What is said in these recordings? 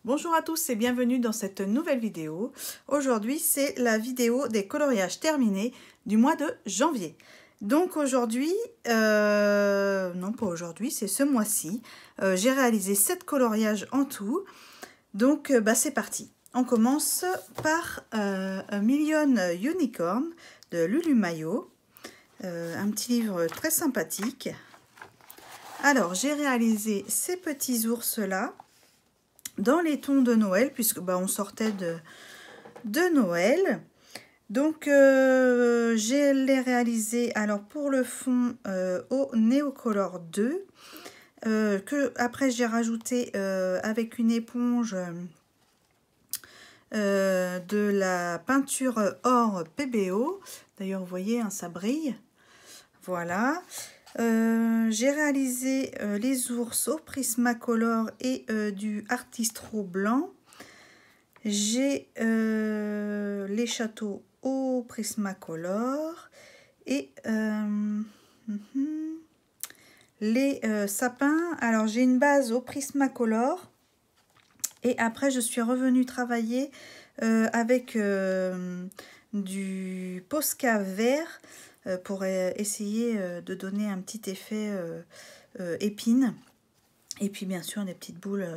Bonjour à tous et bienvenue dans cette nouvelle vidéo. Aujourd'hui, c'est la vidéo des coloriages terminés du mois de janvier. Donc aujourd'hui, non pas aujourd'hui, c'est ce mois-ci, j'ai réalisé 7 coloriages en tout. Donc c'est parti. On commence par A Million Unicorn de Lulu Mayo, un petit livre très sympathique. Alors j'ai réalisé ces petits ours là dans les tons de Noël, puisque on sortait de Noël. Donc j'ai les réalisés alors pour le fond au Neocolor 2 que après j'ai rajouté avec une éponge de la peinture or PBO. D'ailleurs vous voyez hein, ça brille. Voilà. J'ai réalisé les ours au Prismacolor et du Artistro blanc. J'ai les châteaux au Prismacolor et les sapins. Alors j'ai une base au Prismacolor et après je suis revenue travailler avec du Posca vert pour essayer de donner un petit effet épine. Et puis bien sûr des petites boules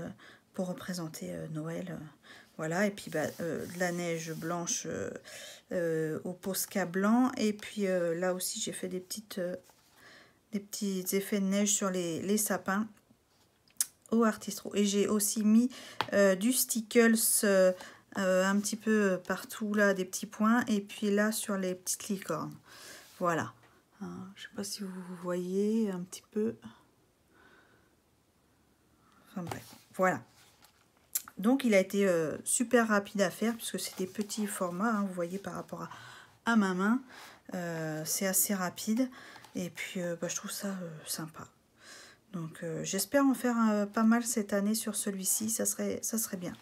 pour représenter Noël. Voilà, et puis de la neige blanche au Posca blanc. Et puis là aussi j'ai fait des petits effets de neige sur les sapins au Artistro. Et j'ai aussi mis du Stickles un petit peu partout là, des petits points. Et puis là sur les petites licornes. Voilà. Hein, je ne sais pas si vous voyez un petit peu. Enfin bref, voilà. Donc il a été super rapide à faire puisque c'est des petits formats, hein, vous voyez par rapport à ma main. C'est assez rapide et puis je trouve ça sympa. Donc j'espère en faire pas mal cette année sur celui-ci, ça serait bien.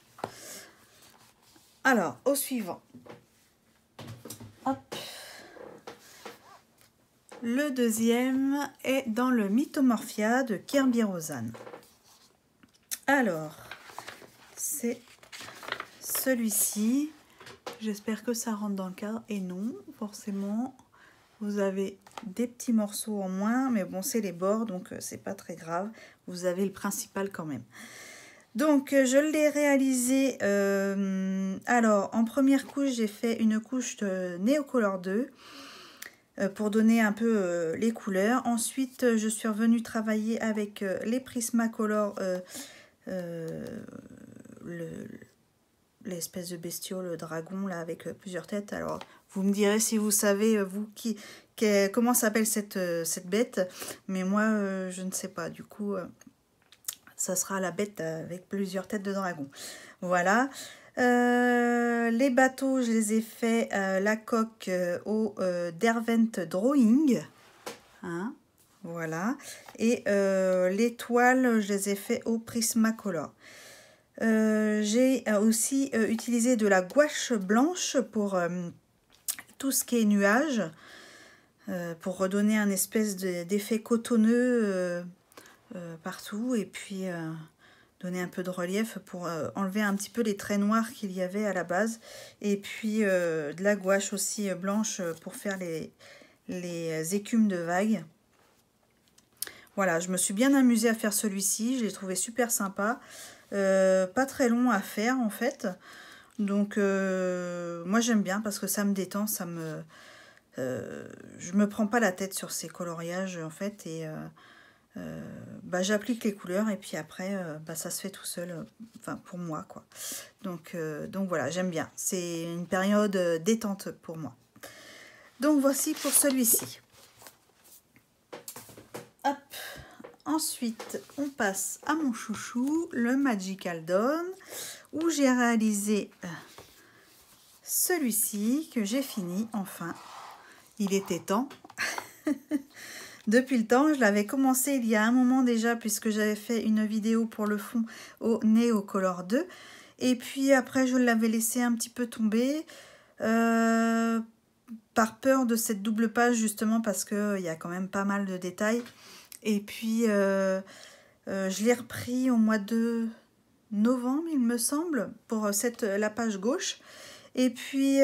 Alors au suivant. Hop. Le deuxième est dans le Mythomorphia de Kirby Rosanne. Alors, c'est celui-ci. J'espère que ça rentre dans le cadre. Et non, forcément, vous avez des petits morceaux en moins. Mais bon, c'est les bords, donc c'est pas très grave. Vous avez le principal quand même. Donc, je l'ai réalisé. Alors, en première couche, j'ai fait une couche de Neocolor 2. Pour donner un peu les couleurs. Ensuite, je suis revenue travailler avec les Prismacolor, l'espèce de bestiau, le dragon, là, avec plusieurs têtes. Alors, vous me direz si vous savez, vous, comment s'appelle cette bête. Mais moi, je ne sais pas. Du coup, ça sera la bête avec plusieurs têtes de dragon. Voilà. Les bateaux, je les ai fait la coque au Derwent Drawing. Hein, voilà. Et les toiles, je les ai fait au Prismacolor. J'ai aussi utilisé de la gouache blanche pour tout ce qui est nuages. Pour redonner un espèce d'effet cotonneux partout. Et puis donner un peu de relief pour enlever un petit peu les traits noirs qu'il y avait à la base. Et puis de la gouache aussi blanche pour faire les écumes de vagues. Voilà, je me suis bien amusée à faire celui-ci. Je l'ai trouvé super sympa. Pas très long à faire en fait. Donc moi j'aime bien parce que ça me détend. Je me prends pas la tête sur ces coloriages en fait. Et j'applique les couleurs et puis après ça se fait tout seul, enfin pour moi quoi. Donc voilà, j'aime bien, c'est une période détente pour moi. Donc voici pour celui-ci. Hop. Ensuite on passe à mon chouchou, le Magical Dawn, où j'ai réalisé celui-ci que j'ai fini enfin. Il était temps. Depuis le temps, je l'avais commencé il y a un moment déjà puisque j'avais fait une vidéo pour le fond au Neocolor 2. Et puis après, je l'avais laissé un petit peu tomber par peur de cette double page justement parce qu'il y a quand même pas mal de détails. Et puis, je l'ai repris au mois de novembre, il me semble, pour la page gauche. Et puis,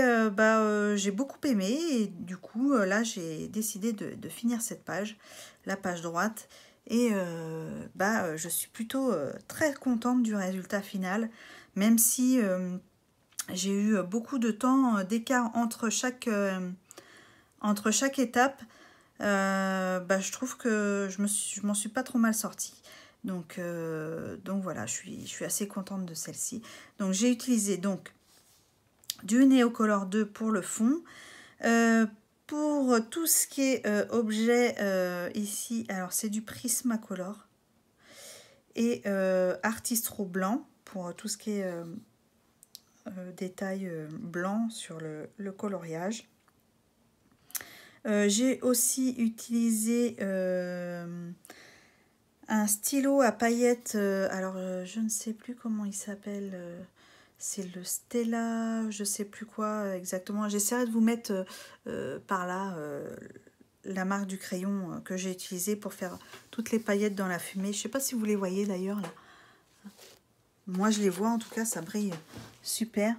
j'ai beaucoup aimé et du coup, là, j'ai décidé de finir cette page, la page droite. Et je suis plutôt très contente du résultat final, même si j'ai eu beaucoup de temps d'écart entre chaque étape. Je trouve que je m'en suis pas trop mal sortie. Donc voilà, je suis assez contente de celle-ci. Donc j'ai utilisé donc du Neocolor 2 pour le fond. Pour tout ce qui est objet ici, alors c'est du Prismacolor et Artistro blanc pour tout ce qui est détail blanc sur le coloriage. J'ai aussi utilisé un stylo à paillettes, je ne sais plus comment il s'appelle, c'est le Stella, je ne sais plus quoi exactement. J'essaierai de vous mettre par là la marque du crayon que j'ai utilisé pour faire toutes les paillettes dans la fumée. Je ne sais pas si vous les voyez d'ailleurs là. Moi je les vois, en tout cas ça brille super.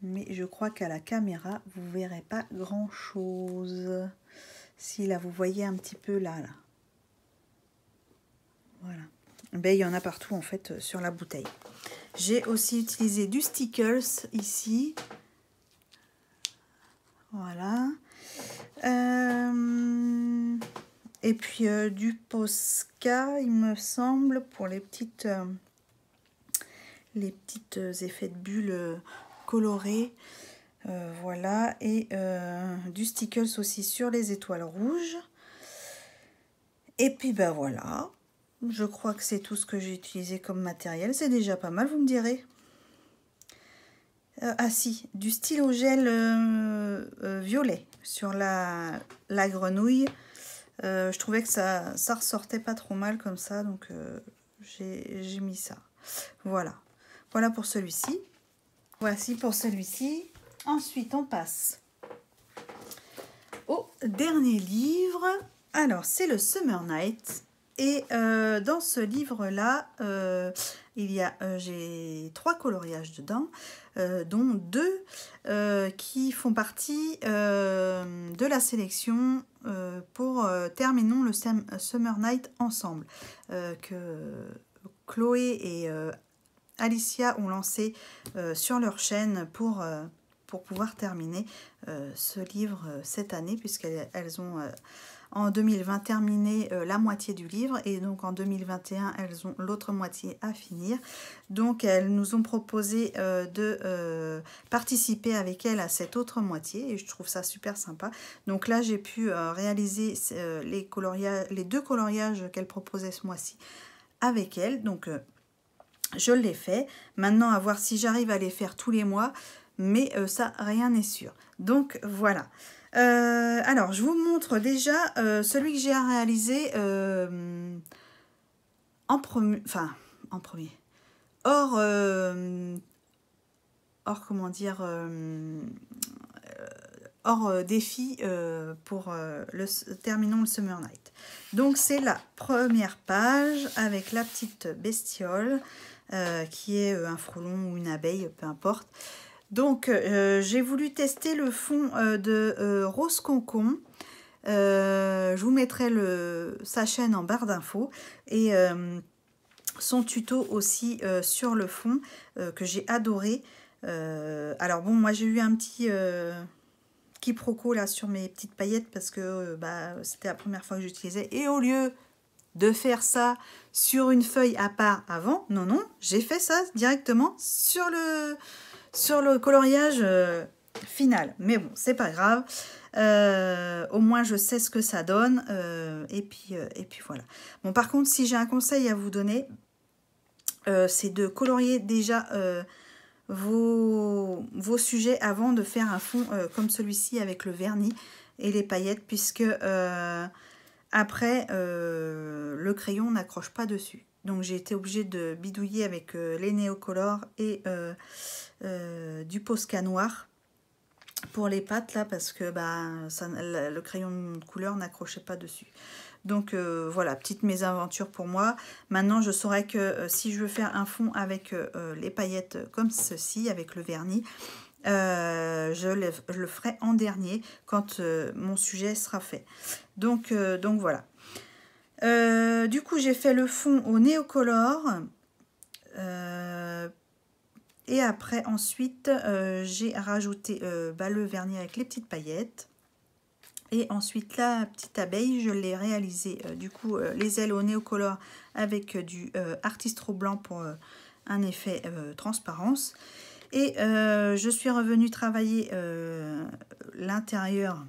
Mais je crois qu'à la caméra, vous ne verrez pas grand chose. Si là, vous voyez un petit peu là. Voilà. Ben, il y en a partout en fait sur la bouteille. J'ai aussi utilisé du Stickers ici. Voilà. Et puis du Posca, il me semble, pour les petites effets de bulles colorés. Voilà. Et du Stickers aussi sur les étoiles rouges. Et puis voilà. Je crois que c'est tout ce que j'ai utilisé comme matériel. C'est déjà pas mal, vous me direz. Ah si, du stylo gel violet sur la grenouille. Je trouvais que ça ressortait pas trop mal comme ça, donc j'ai mis ça. Voilà. Voilà pour celui-ci. Voici pour celui-ci. Ensuite, on passe au dernier livre. Alors, c'est le Summer Night. Et dans ce livre-là, j'ai 3 coloriages dedans, dont 2 qui font partie de la sélection pour Terminons le Summer Night ensemble, que Chloé et Alicia ont lancé sur leur chaîne pour pouvoir terminer ce livre cette année, puisqu'elles ont en 2020 terminé la moitié du livre, et donc en 2021 elles ont l'autre moitié à finir. Donc elles nous ont proposé de participer avec elles à cette autre moitié, et je trouve ça super sympa. Donc là j'ai pu réaliser les 2 coloriages qu'elles proposaient ce mois-ci avec elles. Donc je l'ai fait. Maintenant, à voir si j'arrive à les faire tous les mois, mais ça, rien n'est sûr. Donc voilà. Alors, je vous montre déjà celui que j'ai à réaliser en premier. Hors comment dire, hors défi pour Terminons le Summer Night. Donc c'est la première page avec la petite bestiole qui est un frelon ou une abeille, peu importe. Donc j'ai voulu tester le fond de Rose Concon. Je vous mettrai sa chaîne en barre d'infos et son tuto aussi sur le fond que j'ai adoré. Alors bon, moi j'ai eu un petit quiproquo là sur mes petites paillettes parce que c'était la première fois que j'utilisais, et au lieu de faire ça sur une feuille à part avant, non, j'ai fait ça directement sur le coloriage final. Mais bon, c'est pas grave. Au moins, je sais ce que ça donne. Et puis voilà. Bon, par contre, si j'ai un conseil à vous donner, c'est de colorier déjà vos sujets avant de faire un fond comme celui-ci avec le vernis et les paillettes, puisque après, le crayon n'accroche pas dessus. Donc j'ai été obligée de bidouiller avec les Neocolor et du Posca noir pour les pattes là, parce que le crayon de couleur n'accrochait pas dessus. Donc voilà, petite mésaventure pour moi. Maintenant, je saurais que si je veux faire un fond avec les paillettes comme ceci, avec le vernis, je le ferai en dernier quand mon sujet sera fait. Donc voilà. Du coup, j'ai fait le fond au Neocolor. Et après, ensuite, j'ai rajouté le vernis avec les petites paillettes. Et ensuite, la petite abeille, je l'ai réalisé, du coup, les ailes au Neocolor avec du Artistro blanc pour un effet transparence. Et je suis revenue travailler l'intérieur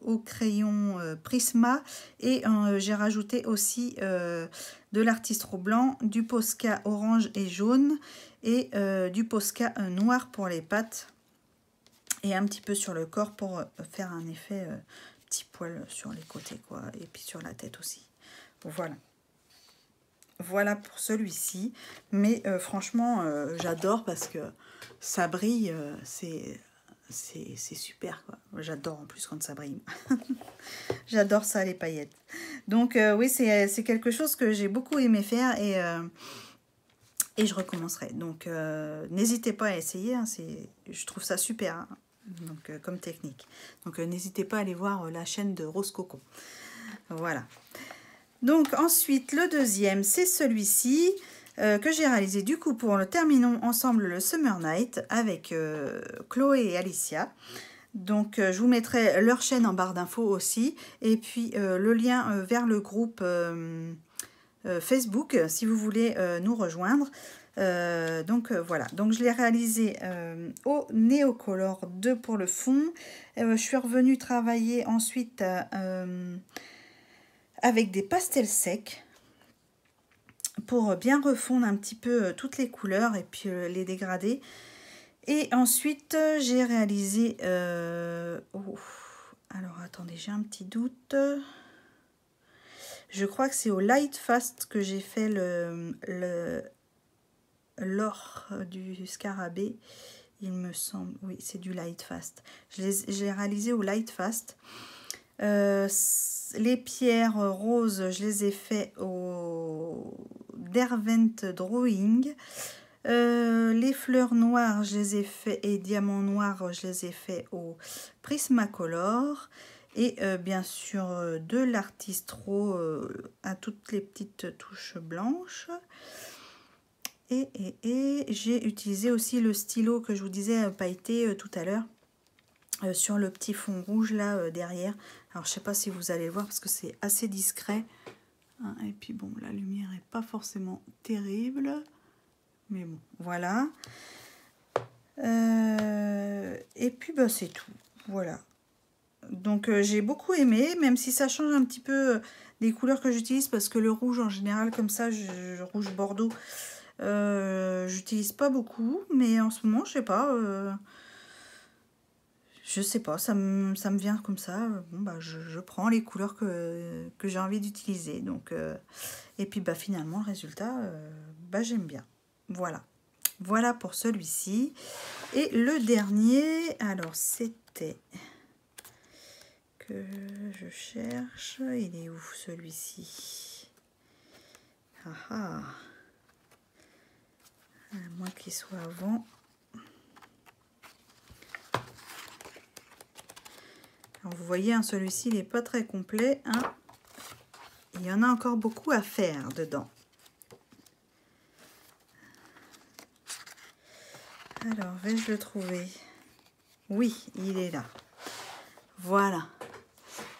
au crayon Prisma. Et j'ai rajouté aussi de l'Artistro blanc, du Posca orange et jaune et du Posca noir pour les pattes. Et un petit peu sur le corps pour faire un effet petit poil sur les côtés, quoi. Et puis sur la tête aussi. Voilà. Voilà pour celui-ci. Mais franchement, j'adore parce que ça brille. C'est super, quoi. J'adore en plus quand ça brille. J'adore ça, les paillettes. Donc oui, c'est quelque chose que j'ai beaucoup aimé faire et je recommencerai. Donc n'hésitez pas à essayer. Hein, je trouve ça super. Hein. Donc comme technique. Donc n'hésitez pas à aller voir la chaîne de Rose Coco. Voilà. Donc ensuite, le deuxième, c'est celui-ci que j'ai réalisé du coup pour le terminons ensemble le Summer Night avec Chloé et Alicia. Donc je vous mettrai leur chaîne en barre d'infos aussi. Et puis le lien vers le groupe Facebook si vous voulez nous rejoindre. Donc voilà, donc je l'ai réalisé au Neocolor 2 pour le fond. Je suis revenue travailler ensuite avec des pastels secs pour bien refondre un petit peu toutes les couleurs et puis les dégrader. Et ensuite j'ai réalisé alors attendez, j'ai un petit doute. Je crois que c'est au Light Fast que j'ai fait l'or du scarabée, il me semble. Oui, c'est du Light Fast. Je l'ai réalisé au Light Fast. Les pierres roses, je les ai fait au Derwent Drawing. Les fleurs noires, je les ai fait, et diamants noirs, je les ai fait au Prismacolor. Et bien sûr de l'Artistro à toutes les petites touches blanches. Et j'ai utilisé aussi le stylo que je vous disais pailleté tout à l'heure sur le petit fond rouge là derrière. Alors je sais pas si vous allez le voir parce que c'est assez discret. Hein, et puis bon, la lumière n'est pas forcément terrible. Mais bon, voilà. Et puis bah, c'est tout. Voilà. Donc j'ai beaucoup aimé, même si ça change un petit peu des couleurs que j'utilise, parce que le rouge en général comme ça, rouge bordeaux, j'utilise pas beaucoup, mais en ce moment je sais pas, ça me vient comme ça. Bon bah je prends les couleurs que j'ai envie d'utiliser. Donc et puis bah finalement le résultat, bah j'aime bien. Voilà pour celui-ci. Et le dernier, alors c'était que je cherche, il est où celui-ci? À moins qu'il soit avant. Alors vous voyez, hein, celui-ci il n'est pas très complet. Hein. Il y en a encore beaucoup à faire dedans. Alors, vais-je le trouver? Oui, il est là. Voilà.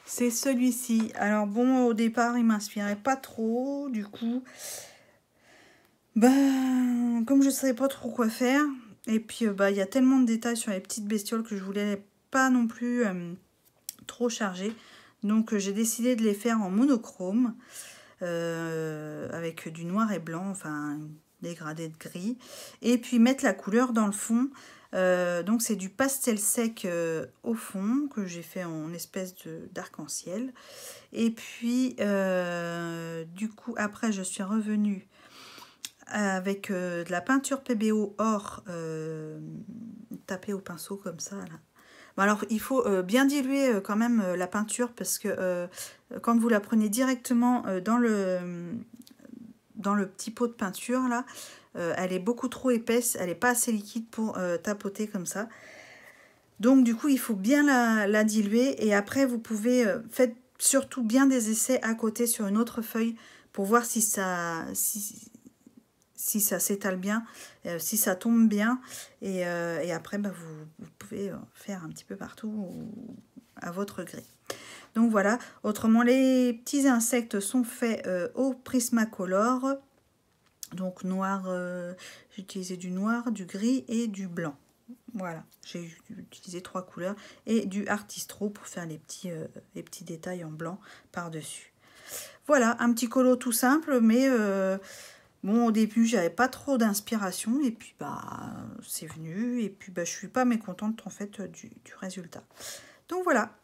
C'est celui-ci. Alors bon, au départ, il m'inspirait pas trop. Du coup, ben, comme je ne savais pas trop quoi faire, et puis bah, il y a tellement de détails sur les petites bestioles que je voulais pas non plus trop charger. Donc j'ai décidé de les faire en monochrome avec du noir et blanc, enfin dégradé de gris, et puis mettre la couleur dans le fond. Donc c'est du pastel sec au fond que j'ai fait en espèce d'arc-en-ciel. Et puis du coup après je suis revenue avec de la peinture PBO or tapée au pinceau comme ça là. Bon, alors, il faut bien diluer quand même la peinture parce que quand vous la prenez directement dans le petit pot de peinture, là, elle est beaucoup trop épaisse, elle n'est pas assez liquide pour tapoter comme ça. Donc, du coup, il faut bien la diluer et après, vous pouvez... faites surtout bien des essais à côté sur une autre feuille pour voir si ça... si ça s'étale bien, si ça tombe bien. Et après, bah, vous pouvez faire un petit peu partout à votre gré. Donc voilà, autrement les petits insectes sont faits au Prismacolor. Donc noir, j'ai utilisé du noir, du gris et du blanc. Voilà, j'ai utilisé 3 couleurs et du Artistro pour faire les petits détails en blanc par-dessus. Voilà, un petit colo tout simple, mais... bon, au début, j'avais pas trop d'inspiration et puis bah c'est venu et puis bah je suis pas mécontente en fait du résultat. Donc voilà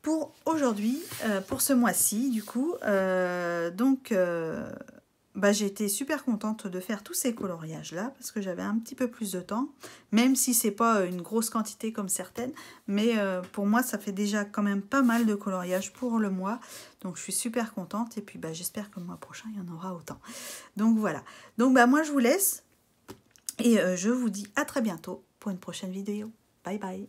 pour aujourd'hui, pour ce mois-ci du coup. Bah, j'ai été super contente de faire tous ces coloriages là parce que j'avais un petit peu plus de temps, même si c'est pas une grosse quantité comme certaines, mais pour moi ça fait déjà quand même pas mal de coloriage pour le mois, donc je suis super contente et puis bah, j'espère que le mois prochain il y en aura autant. Donc voilà, donc bah, moi je vous laisse et je vous dis à très bientôt pour une prochaine vidéo. Bye bye.